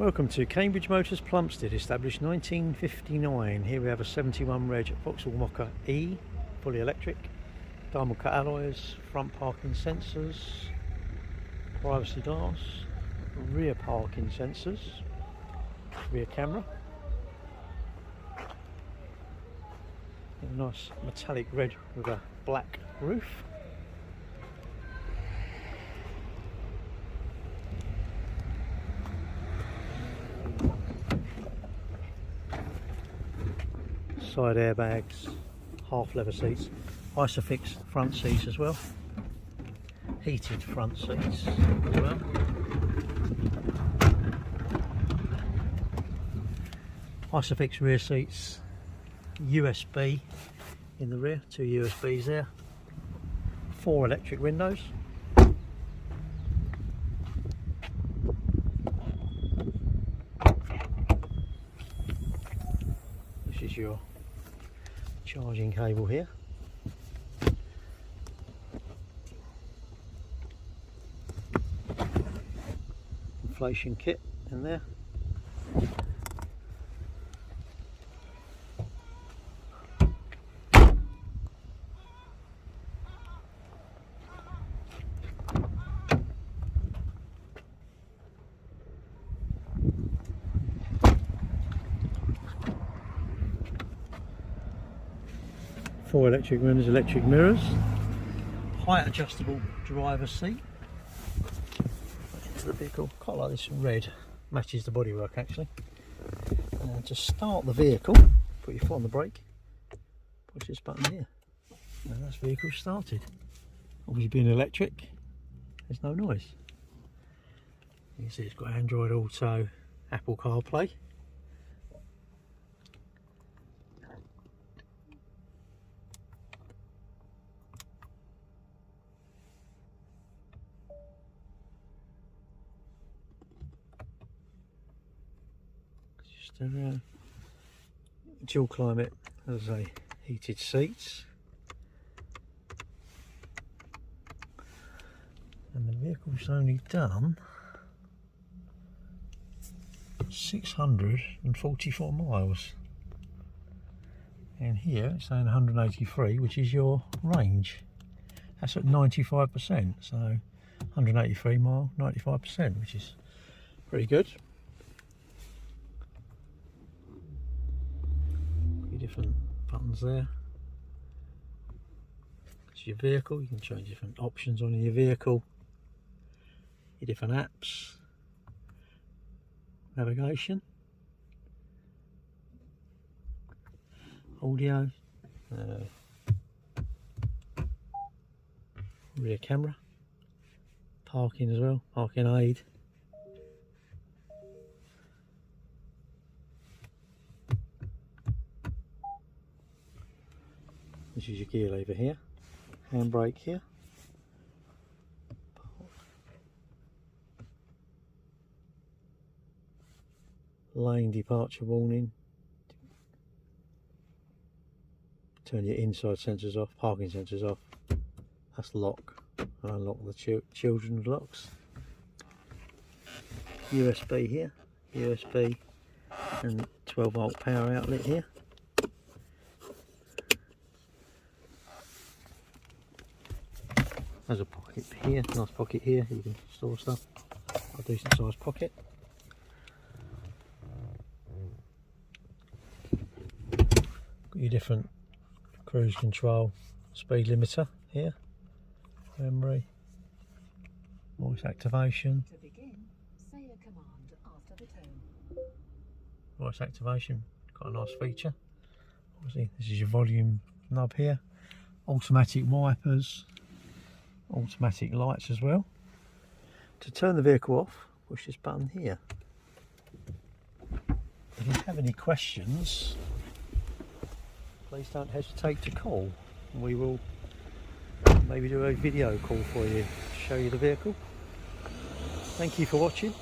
Welcome to Cambridge Motors Plumstead, established 1959. Here we have a 71 reg Vauxhall Mokka-e, fully electric, diamond cut alloys, front parking sensors, privacy glass, rear parking sensors, rear camera, a nice metallic red with a black roof. Side airbags, half leather seats, Isofix front seats as well, heated front seats as well, Isofix rear seats, USB in the rear, 2 USBs there, 4 electric windows, this is your charging cable here. Inflation kit in there. Four electric windows, electric mirrors, height adjustable driver's seat. Into the vehicle, quite like this red, matches the bodywork actually. And to start the vehicle, put your foot on the brake, push this button here, and that's vehicle started. Obviously being electric, there's no noise. You can see it's got Android Auto, Apple Carplay. Dual climate, as I say, heated seats, and the vehicle's only done 644 miles, and here it's saying 183, which is your range. That's at 95%, so 183 mile, 95%, which is pretty good. Different buttons there. It's your vehicle, you can change different options on your vehicle, your different apps, navigation, audio, rear camera, parking as well, parking aid. This is your gear lever here, handbrake here, lane departure warning, turn your inside sensors off, parking sensors off, that's lock, and unlock the children's locks, USB here, USB and 12 volt power outlet here. There's a pocket here, nice pocket here, you can store stuff, a decent sized pocket. Got your different cruise control, speed limiter here, memory, voice activation. To begin, say a command after the tone. Voice activation, quite a nice feature. Obviously, this is your volume knob here, automatic wipers, automatic lights as well. To turn the vehicle off, push this button here. If you have any questions, please don't hesitate to call. We will maybe do a video call for you to show you the vehicle. Thank you for watching.